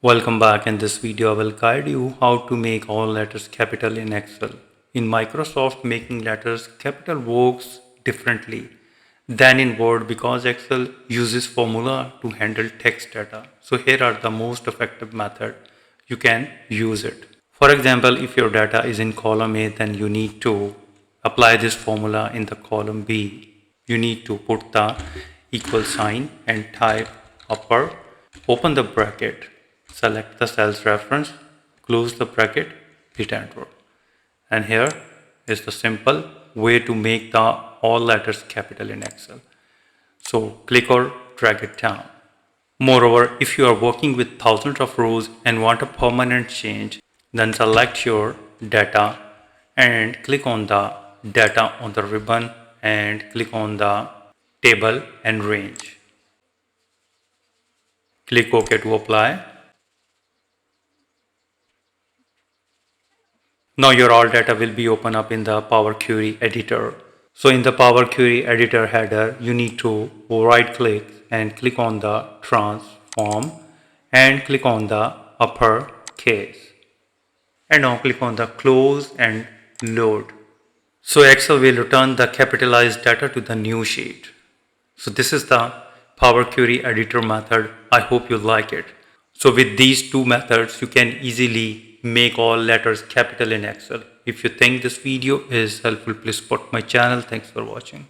Welcome back. In this video, I will guide you how to make all letters capital in Excel. In Microsoft, making letters capital works differently than in Word because Excel uses formula to handle text data. So here are the most effective method you can use it. For example, if your data is in column A, then you need to apply this formula in the column B. You need to put the equal sign and type upper, open the bracket, select the cell's reference, close the bracket, hit enter. And here is the simple way to make the all letters capital in Excel. So click or drag it down. Moreover, if you are working with thousands of rows and want a permanent change, then select your data and click on the data on the ribbon and click on the table and range. Click OK to apply. Now your all data will be open up in the Power Query editor. So in the Power Query editor header, you need to right click and click on the transform and click on the upper case. And now click on the close and load. So Excel will return the capitalized data to the new sheet. So this is the Power Query editor method. I hope you like it. So with these two methods, you can easily make all letters capital in Excel. If you think this video is helpful, please support my channel. Thanks for watching.